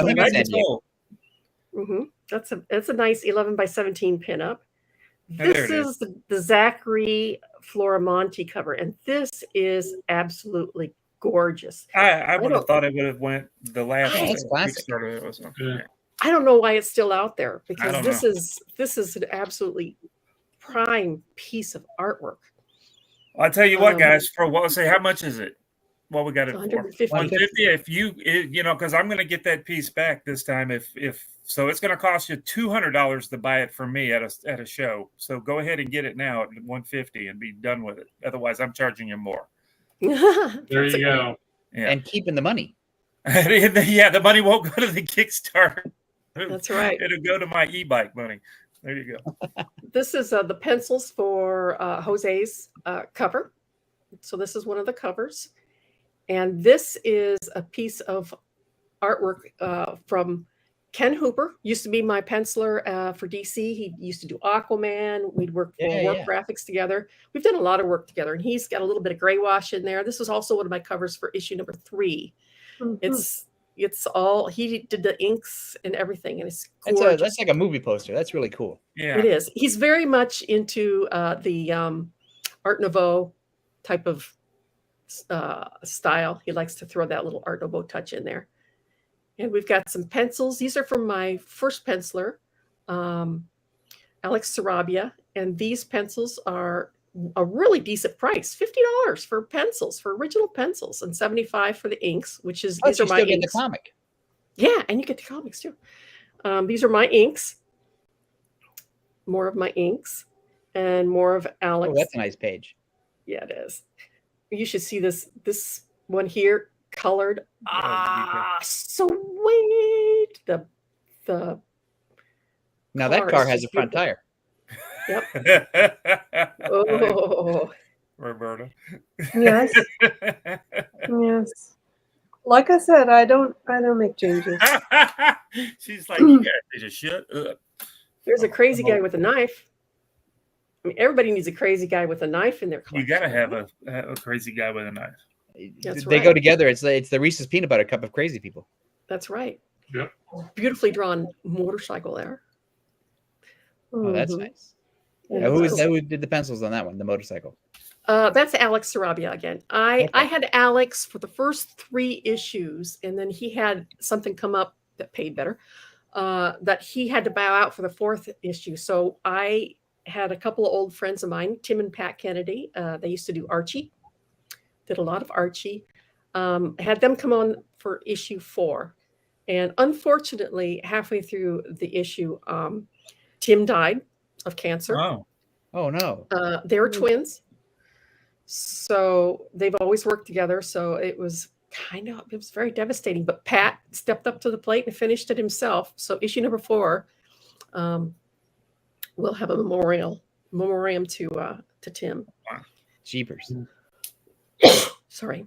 a nice 11 by 17 pinup. This is the Zachary Floramonti cover, and this is absolutely gorgeous. I would have thought it would have went the last. That's classic. I don't know why it's still out there, because this is an absolutely prime piece of artwork. I'll tell you what, guys. How much is it? Well, we got it for 150. If you because I'm going to get that piece back this time. If so, it's going to cost you $200 to buy it from me at a show. So go ahead and get it now at $150 and be done with it. Otherwise, I'm charging you more. There you go. Yeah. And keeping the money. The money won't go to the Kickstarter. That's right. It'll go to my e-bike money. There you go. This is the pencils for Jose's cover. So this is one of the covers. And this is a piece of artwork from Ken Hooper. Used to be my penciler for DC. He used to do Aquaman. We'd work graphics together. We've done a lot of work together, and he's got a little bit of gray wash in there. This was also one of my covers for issue number 3. Mm-hmm. It's all, he did the inks and everything, and it's gorgeous. That's like a movie poster. That's really cool. Yeah, it is. He's very much into the Art Nouveau type of style. He likes to throw that little Art Nouveau touch in there. And we've got some pencils. These are from my first penciler, Alex Sarabia. And these pencils are a really decent price, $50 for pencils, for original pencils, and $75 for the inks, which is these are my inks. The comic. Yeah, and you get the comics too. These are my inks. More of my inks, and more of Alex. Oh, that's a nice page. Yeah, it is. You should see this one here, colored. Sweet. The now that car has a front tire. Yep. Oh, Roberta. Yes. Yes. Like I said, I don't make changes. She's like, you guys just shut up. There's a crazy guy with a knife. I mean, everybody needs a crazy guy with a knife in their collection. You got to have a crazy guy with a knife. They go together. It's the Reese's Peanut Butter Cup of crazy people. That's right. Yep. Beautifully drawn motorcycle there. Oh, that's nice. Yeah, who did the pencils on that one? The motorcycle. That's Alex Sarabia again. I had Alex for the first 3 issues, and then he had something come up that paid better, that he had to bow out for the 4th issue. So I had a couple of old friends of mine, Tim and Pat Kennedy. They used to do Archie. Did a lot of Archie. Had them come on for issue 4. And unfortunately, halfway through the issue, Tim died of cancer. Oh no. They were twins. So they've always worked together. So it was very devastating. But Pat stepped up to the plate and finished it himself. So issue number 4, we'll have a memoriam to Tim. Jeepers. Sorry.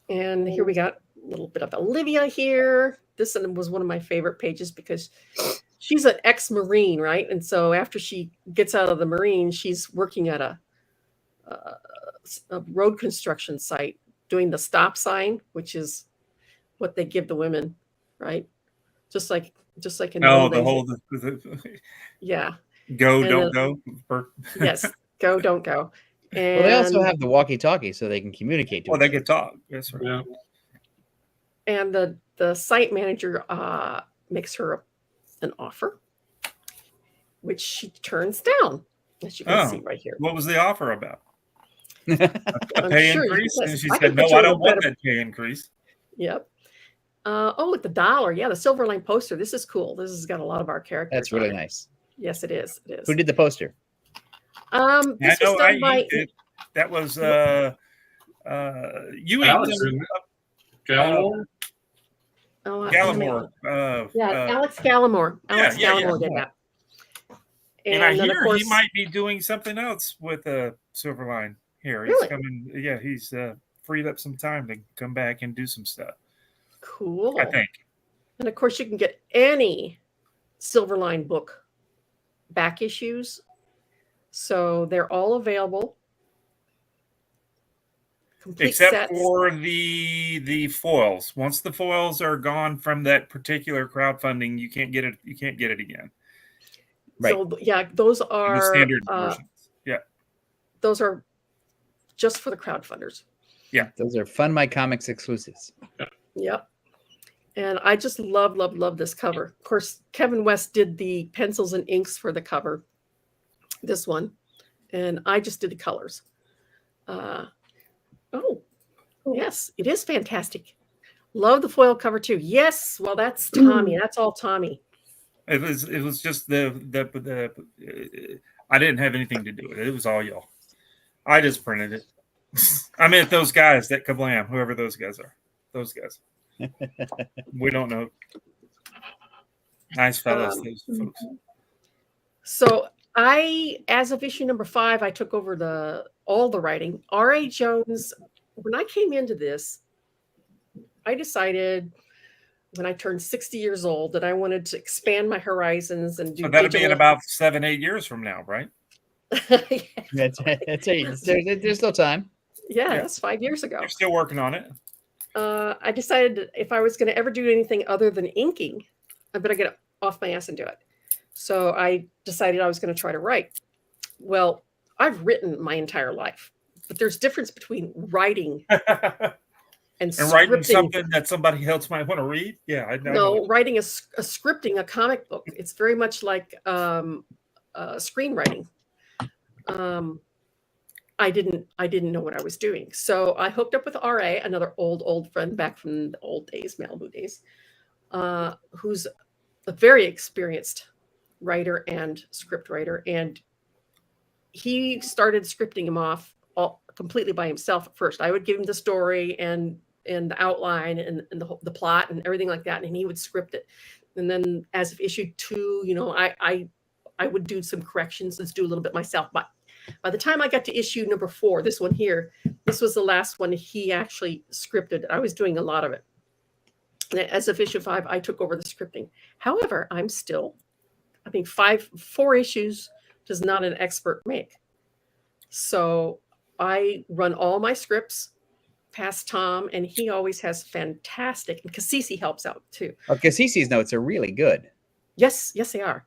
And here we got a little bit of Olivia here. This was one of my favorite pages because she's an ex-Marine, right? And so after she gets out of the Marine, she's working at a road construction site doing the stop sign, which is what they give the women, right? Just like in yeah. Go, don't go. Yes, go, don't go. And well, they also have the walkie-talkie so they can communicate to they can talk. That's right. Yeah. And the site manager makes her an offer, which she turns down. as you can see right here. What was the offer about? A I'm pay sure increase? you- And she I said, can no, put you I in a don't want better- that pay increase. Yep. At the dollar. Yeah, the Silverline poster. This is cool. This has got a lot of our characters. That's really on it. nice. Yes, it is. It is. Who did the poster? This I was know done by did. That was you Alex, isn't it? Gallimore? Gallimore. Alex Gallimore. Alex yeah, Gallimore did that. And I then, of hear course, he might be doing something else with Silverline here. He's Really? coming. Yeah, he's freed up some time to come back and do some stuff. Cool. I think. And of course, you can get any Silverline book back issues. So they're all available. Complete Except sets. for the foils. Once the foils are gone from that particular crowdfunding, you can't get it. You can't get it again. Right. So yeah, those In are the standard versions. Yeah. those are just for the crowdfunders. Yeah. Those are Fund My Comics exclusives. Yep. And I just love this cover. Of course, Kevin West did the pencils and inks for the cover, this one, and I just did the colors. Yes, it is fantastic. Love the foil cover too. Yes, well, that's Tommy. That's all Tommy. It was just the I didn't have anything to do with it. It was all y'all. I just printed it. I meant those guys that Kablam, whoever those guys are. Those guys. We don't know. Nice fellows, those folks. So as of issue number 5, I took over all the writing. R.A. Jones, when I came into this, I decided when I turned 60 years old that I wanted to expand my horizons and do. So that'll be in about 7-8 years from now, right? That's there's still time. Yeah, that's 5 years ago. You're still working on it. I decided that if I was going to ever do anything other than inking, I better get off my ass and do it. So I decided I was going to try to write. Well, I've written my entire life, but there's difference between writing and writing scripting. something that somebody else might want to read. Yeah, I know. No, writing a scripting a comic book. It's very much like screenwriting. I didn't know what I was doing. So I hooked up with RA, another old friend back from the old days, Malibu days, who's a very experienced writer and script writer. And he started scripting him off completely by himself at first. I would give him the story and the outline and the plot and everything like that. And he would script it. And then as of issue 2, I would do some corrections. Let's do a little bit myself. But by the time I got to issue number 4, this one here, this was the last one he actually scripted. I was doing a lot of it. And as of issue 5, I took over the scripting. However, I'm still, 4 issues does not an expert make. So I run all my scripts past Tom, and he always has fantastic, and Cassisi helps out too. Oh, Cassisi's notes are really good. Yes, they are.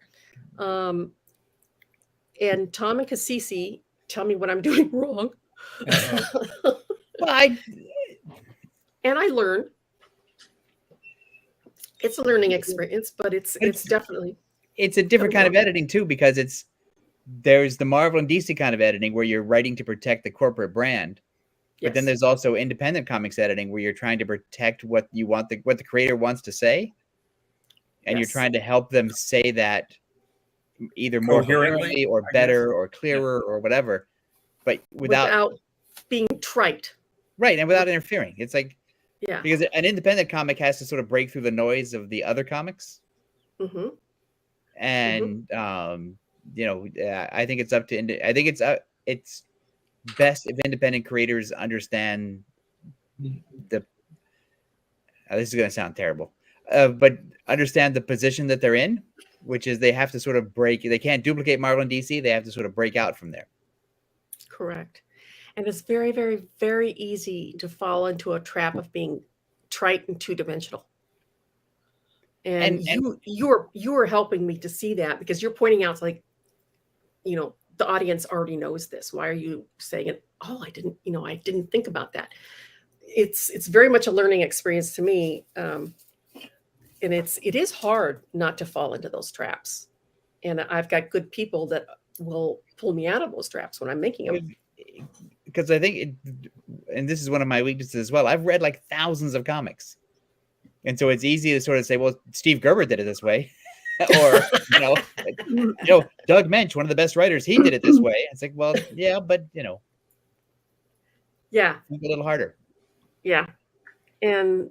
And Tom and Cassisi tell me what I'm doing wrong. Well, and I learn. It's a learning experience, but it's definitely. It's a different kind of editing too, because there's the Marvel and DC kind of editing where you're writing to protect the corporate brand. But then there's also independent comics editing where you're trying to protect what you want what the creator wants to say. And you're trying to help them say that either more coherently or better or clearer or whatever, but without being trite. Right. And without interfering. It's like, yeah, because an independent comic has to sort of break through the noise of the other comics. Mm-hmm. And, I think it's up to, I think it's best if independent creators understand this is going to sound terrible, but understand the position that they're in, which is they have to sort of they can't duplicate Marvel and DC. They have to sort of break out from there. Correct. And it's very, very, very easy to fall into a trap of being trite and two-dimensional. And you're helping me to see that, because you're pointing out, like, the audience already knows this. Why are you saying it? Oh, I didn't think about that. It's very much a learning experience to me. And it is hard not to fall into those traps. And I've got good people that will pull me out of those traps when I'm making them. Because I think, and this is one of my weaknesses as well, I've read like thousands of comics. And so it's easy to sort of say, well, Steve Gerber did it this way. Or, Doug Mensch, one of the best writers, he did it this way. It's like, well, yeah, but, Yeah. think a little harder. Yeah. And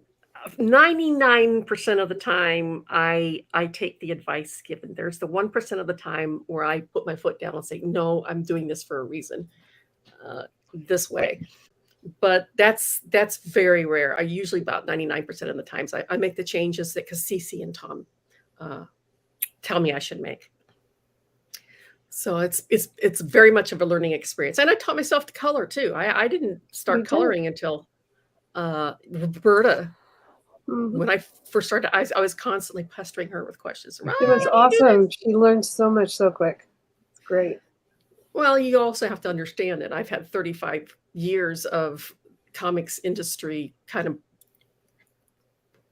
99% of the time, I take the advice given. There's the 1% of the time where I put my foot down and say, no, I'm doing this for a reason, this way. But that's very rare. I usually about 99% of the times I make the changes that Cece and Tom tell me I should make. So it's very much of a learning experience. And I taught myself to color too. I didn't start coloring until Roberta. When I first started, I was constantly pestering her with questions. It was awesome. She learned so much so quick. It's great. Well, you also have to understand that I've had 35 years of comics industry kind of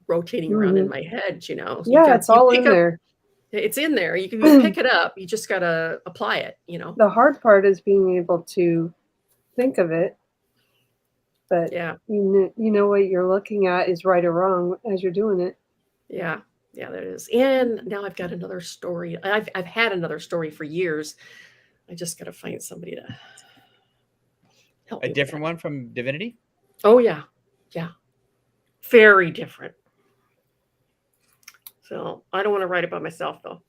rotating around in my head, So it's all in there. It's in there. You can pick it up. You just got to apply it, The hard part is being able to think of it. But yeah, you know what you're looking at is right or wrong as you're doing it. Yeah, that is. And now I've got another story. I've had another story for years. I just got to find somebody to help me. A different one from Divinity? Oh yeah, very different. So I don't want to write it by myself though.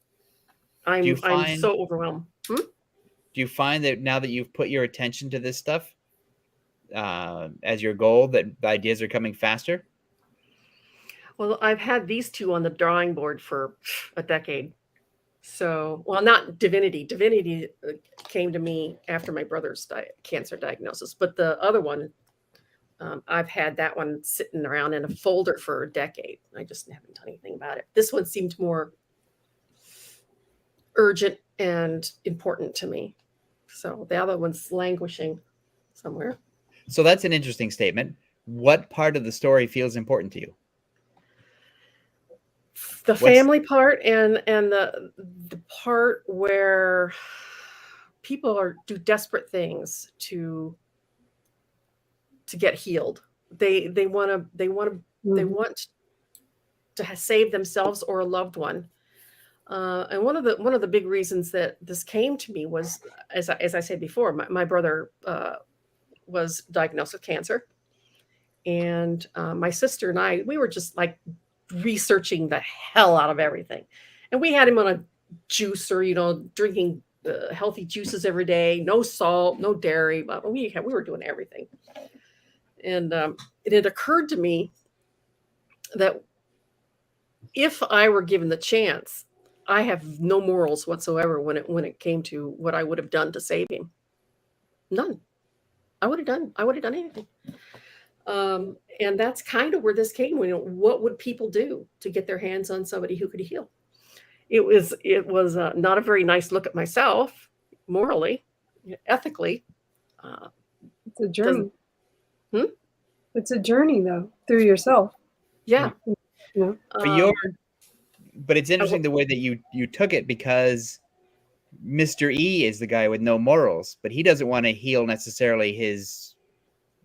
I'm so overwhelmed. Do you find that now that you've put your attention to this stuff as your goal, that the ideas are coming faster? Well, I've had these two on the drawing board for a decade. So, well, not Divinity. Divinity came to me after my brother's cancer diagnosis, but the other one, I've had that one sitting around in a folder for a decade. I just haven't done anything about it. This one seemed more urgent and important to me. So the other one's languishing somewhere. So that's an interesting statement. What part of the story feels important to you? The family part and the part where people do desperate things to get healed. They want to save themselves or a loved one. And one of the big reasons that this came to me was, as I said before, my brother was diagnosed with cancer, and my sister and I, we were just like researching the hell out of everything, and we had him on a juicer, drinking healthy juices every day, no salt, no dairy, but we were doing everything. And it had occurred to me that if I were given the chance, I have no morals whatsoever when it came to what I would have done to save him. None. I would have done anything. And that's kind of where this came. What would people do to get their hands on somebody who could heal? It was not a very nice look at myself, morally, ethically. It's a journey. It's a journey, though, through yourself. Yeah. But it's interesting the way that you took it, because Mr. E is the guy with no morals, but he doesn't want to heal necessarily his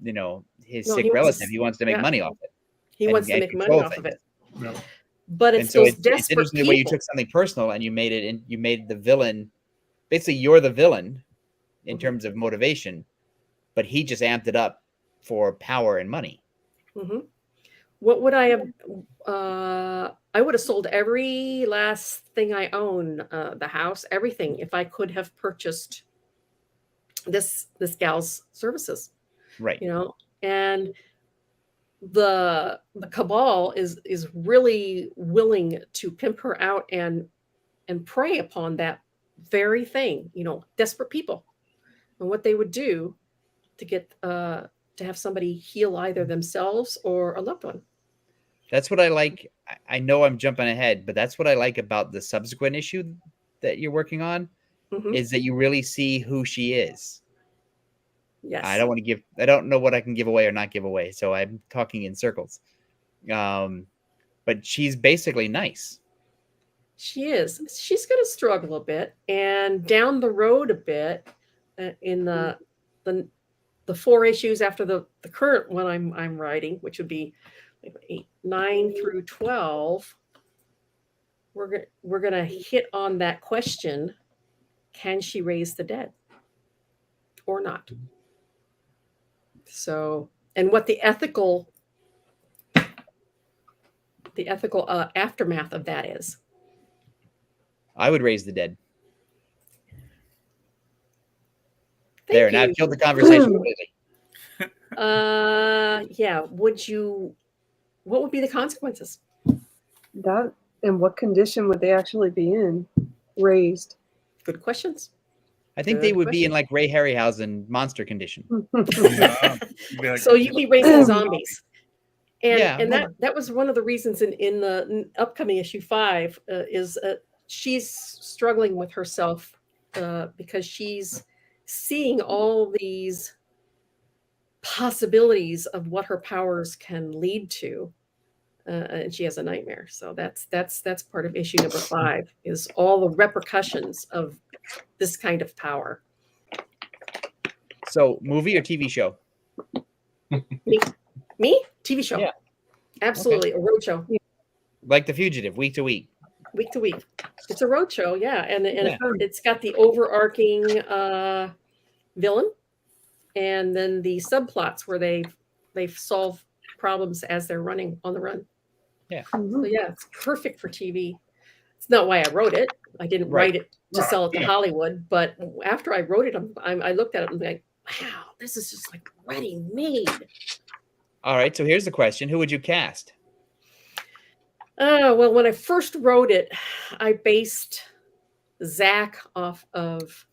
sick relative. He wants to make money off it. He wants to make money off of it. No. But it's so those desperate it's interesting people. the way you took something personal and you made it, and you made the villain. Basically, you're the villain in terms of motivation, but he just amped it up for power and money. Mm-hmm. What would I have? I would have sold every last thing I own, the house, everything, if I could have purchased this gal's services. Right. And the cabal is really willing to pimp her out and prey upon that very thing. Desperate people, and what they would do to get to have somebody heal either themselves or a loved one. That's what I like. I know I'm jumping ahead, but that's what I like about the subsequent issue that you're working on, is that you really see who she is. Yes. I don't know what I can give away or not give away, so I'm talking in circles. But she's basically nice. She is. She's going to struggle a bit, and down the road a bit, in the 4 issues after the current one I'm writing, which would be 9 through 12. We're gonna hit on that question: can she raise the dead or not? So, and what the ethical aftermath of that is. I would raise the dead. Thank Now you. I've killed the conversation completely. Yeah. What would be the consequences? That and what condition would they actually be in? Raised. Good questions. I think they would be in like Ray Harryhausen monster condition. So you'd be raising zombies. And Yeah, that was one of the reasons in the upcoming issue 5 is she's struggling with herself because she's seeing all these possibilities of what her powers can lead to, and she has a nightmare. So that's part of issue number 5 is all the repercussions of this kind of power. So movie or TV show? Me? TV show. Yeah. Absolutely. Okay. A road show. Like The Fugitive, week to week. Week to week. It's a road show, yeah. And it's got the overarching villain, and then the subplots where they solve problems as they're running on the run. Yeah. So yeah, it's perfect for TV. It's not why I wrote it. I didn't write it to sell it to Hollywood, but after I wrote it, I looked at it and like, wow, this is just like ready made. All right, so here's the question: who would you cast? Well, when I first wrote it, I based Zach off of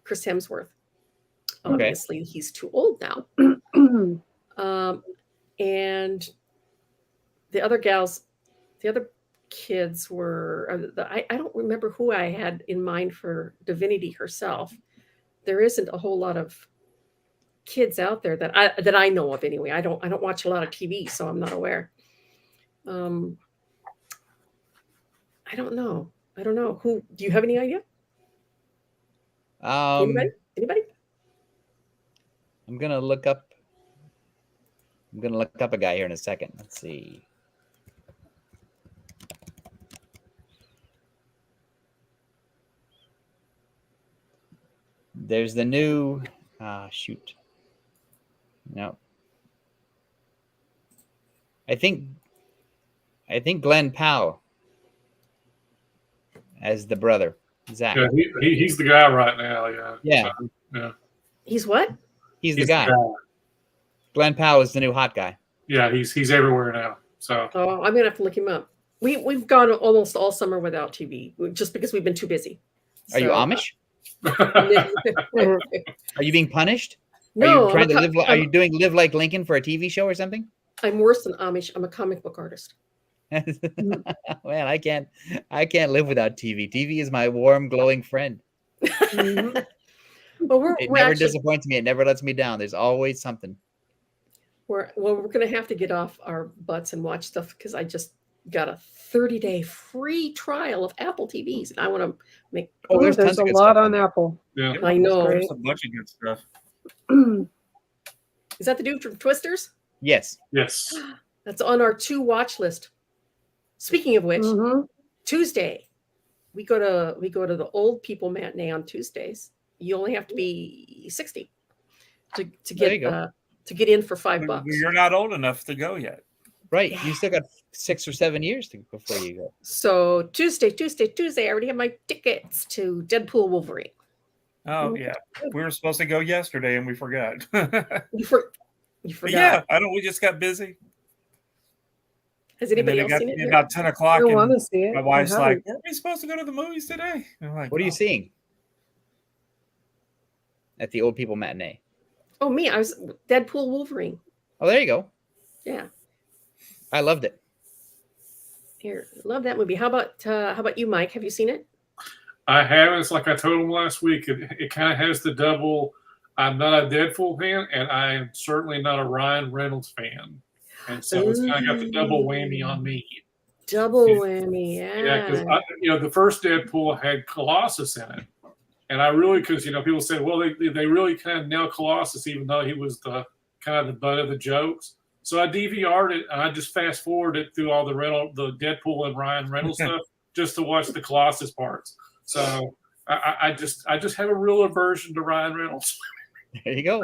Chris Hemsworth. Okay. Obviously, he's too old now. And the other kids were, I don't remember who I had in mind for Divinity herself. There isn't a whole lot of kids out there that I know of anyway. I don't watch a lot of TV, so I'm not aware. I don't know. Who do you have any idea? Anybody? I'm gonna look up a guy here in a second. Let's see. There's the new shoot. No. I think Glenn Powell as the brother, Zach. Yeah, he's the guy right now. Yeah. Yeah. So, yeah. He's what? He's the guy. Glenn Powell is the new hot guy. Yeah, he's everywhere now. So I'm gonna have to look him up. We've gone almost all summer without TV just because we've been too busy. Are you Amish? Are you being punished? No. Are you doing Live Like Lincoln for a TV show or something? I'm worse than Amish. I'm a comic book artist. Man, I can't live without TV. TV is my warm, glowing friend. Well, it never disappoints me. It never lets me down. There's always something. We're going to have to get off our butts and watch stuff because I just got a 30-day free trial of Apple TVs, and I want to make. Oh, there's a lot on Apple. Yeah, I know. There's a bunch of good stuff. Is that the dude from Twisters? Yes. Yes. That's on our 2 watch list. Speaking of which, Tuesday we go to the old people matinee on Tuesdays. You only have to be 60 to get in for $5. You're not old enough to go yet. Right. You still got 6 or 7 years before you go. So Tuesday, I already have my tickets to Deadpool Wolverine. Oh yeah, we were supposed to go yesterday and we forgot. You forgot. Yeah, I don't. We just got busy. Has anybody else seen it? About 10 o'clock. I want to see it. My wife's like, "Weren't we supposed to go to the movies today?" I'm like, "What are you seeing?" At the old people matinee. Oh, me! I was Deadpool Wolverine. Oh, there you go. Yeah, I loved it. Here, love that movie. How about you, Mike? Have you seen it? I haven't. It's like I told him last week. It kind of has the double. I'm not a Deadpool fan, and I am certainly not a Ryan Reynolds fan. And so it's kind of got the double whammy on me. Double whammy, Yeah, because yeah. the first Deadpool had Colossus in it, and I really, because people say, well, they really kind of nailed Colossus, even though he was the kind of the butt of the jokes. So I DVR'd it and I just fast forwarded through all the Deadpool and Ryan Reynolds stuff just to watch the Colossus parts. So I just have a real aversion to Ryan Reynolds. There you go.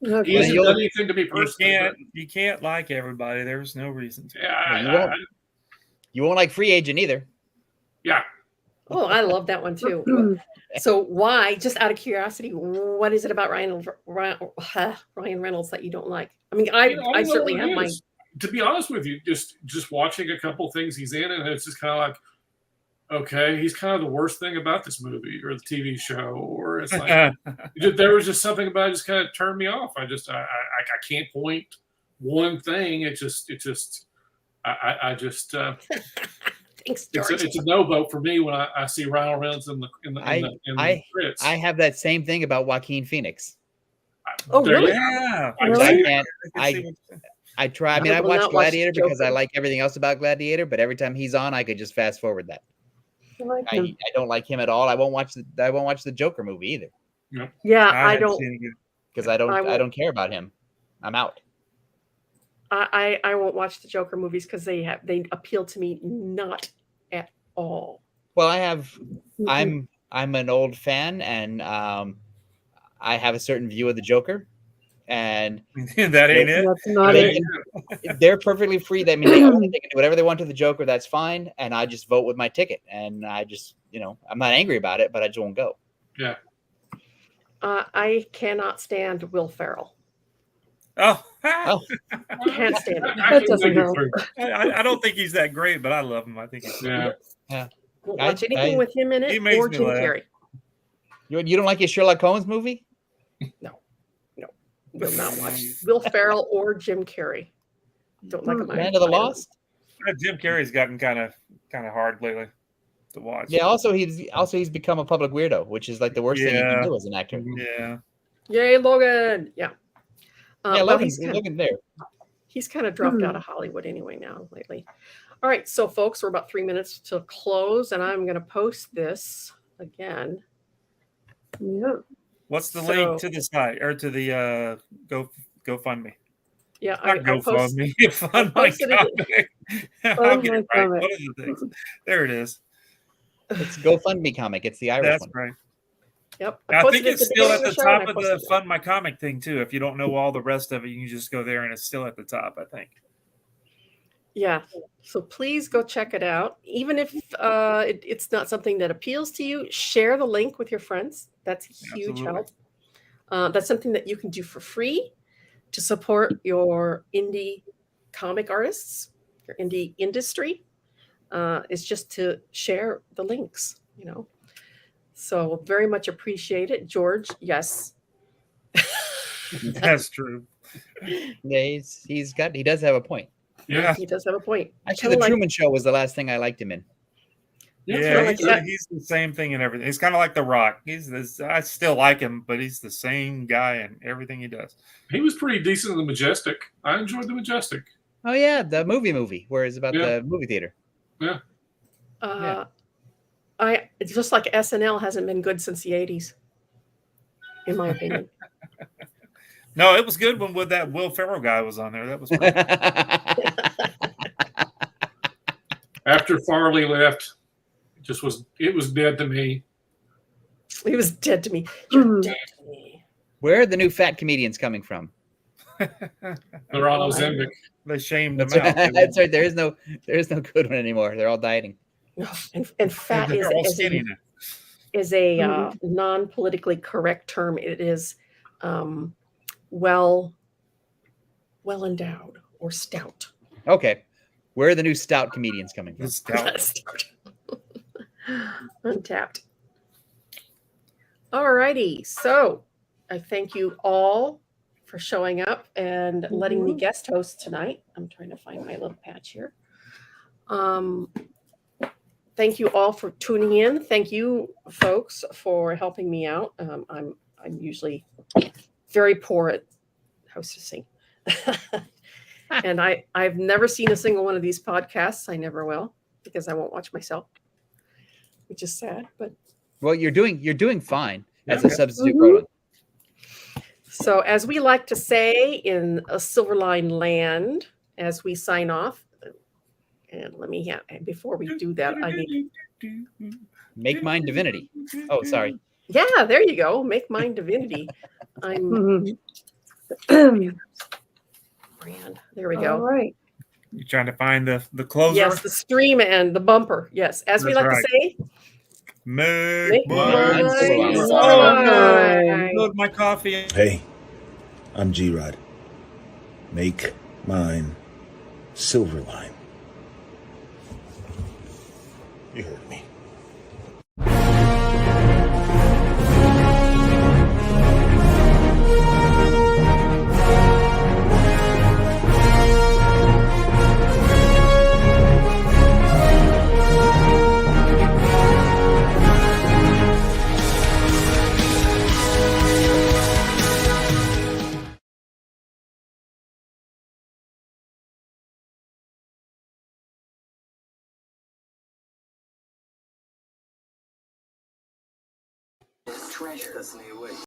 He hasn't done anything to be personal. You can't like everybody. There's no reason to. Yeah, you won't like Free Agent either. Yeah. Oh, I love that one too. So why, just out of curiosity, what is it about Ryan Reynolds that you don't like? I mean, I certainly have mine. To be honest with you, just watching a couple things he's in, and it's just kind of like, okay, he's kind of the worst thing about this movie or the TV show, or it's like there was just something about it just kind of turned me off. I can't point one thing. It's a no vote for me when I see Ryan Reynolds in the credits. I have that same thing about Joaquin Phoenix. Oh, really? Yeah. I try. I mean, I watched Gladiator because I like everything else about Gladiator, but every time he's on, I could just fast forward that. I don't like him at all. I won't watch the Joker movie either. Yeah, I don't, because I don't care about him. I'm out. I won't watch the Joker movies because they appeal to me not at all. Well, I'm an old fan, and I have a certain view of the Joker, and that ain't it. That's not it. They're perfectly free. They can do whatever they want to the Joker. That's fine, and I just vote with my ticket. And I just, I'm not angry about it, but I just won't go. Yeah. I cannot stand Will Ferrell. Oh. Can't stand it. That doesn't help. I don't think he's that great, but I love him. I think he's yeah. Won't watch anything with him in it or Jim Carrey. You don't like his Sherlock Holmes movie? No. Will not watch Will Ferrell or Jim Carrey. Don't like him. Land of the Lost. Jim Carrey's gotten kind of hard lately to watch. Yeah. Also, he's become a public weirdo, which is like the worst thing you can do as an actor. Yeah. Yay, Logan. Yeah. Logan there. He's kind of dropped out of Hollywood anyway now lately. All right, so folks, we're about 3 minutes to close, and I'm going to post this again. Yeah. What's the link to the site or to the GoFundMe? Yeah, Not GoFundMe. Fund my comic. I'll get it right. One of the things. There it is. It's GoFundMe comic. It's the Irish one. That's right. Yep. I think it's still at the top of the Fund My Comic thing too. If you don't know all the rest of it, you can just go there and it's still at the top, I think. Yeah. So please go check it out. Even if it's not something that appeals to you, share the link with your friends. That's a huge help. That's something that you can do for free to support your indie comic artists, your indie industry. It's just to share the links, So very much appreciate it. George, yes. That's true. Yeah, he does have a point. Yeah. He does have a point. Actually, The Truman Show was the last thing I liked him in. Yeah, he's the same thing in everything. He's kind of like The Rock. I still like him, but he's the same guy in everything he does. He was pretty decent in The Majestic. I enjoyed The Majestic. Oh yeah, the movie where it's about the movie theater. Yeah. I just like SNL hasn't been good since the 80s, in my opinion. No, it was good when that Will Ferrell guy was on there. That was fun. After Farley left, it was dead to me. He was dead to me. You're dead to me. Where are the new fat comedians coming from? They're on Ozempic. They shamed them out. That's right. There is no good one anymore. They're all dieting. And fat is a non-politically correct term. It is well endowed or stout. Okay. Where are the new stout comedians coming from? Stout. Untapped. All righty. So I thank you all for showing up and letting me guest host tonight. I'm trying to find my little patch here. Thank you all for tuning in. Thank you, folks, for helping me out. I'm usually very poor at hostessing. And I've never seen a single one of these podcasts. I never will. because I won't watch myself, which is sad. But Well, you're doing fine as a Okay. substitute Mhm. Roland. So, as we like to say in a Silverline land, as we sign off, and let me have before we do that, I need. Make mine divinity. Oh, sorry. Yeah, there you go. Make mine divinity. I'm All brand. There we go. right. You trying to find the closer? Yes, the stream and the bumper. Yes, as we That's like right. to say. Make mine Silverline. Silverline. Load my coffee. Hey, I'm G-Rod. Make mine Silverline. You heard me. Treasure.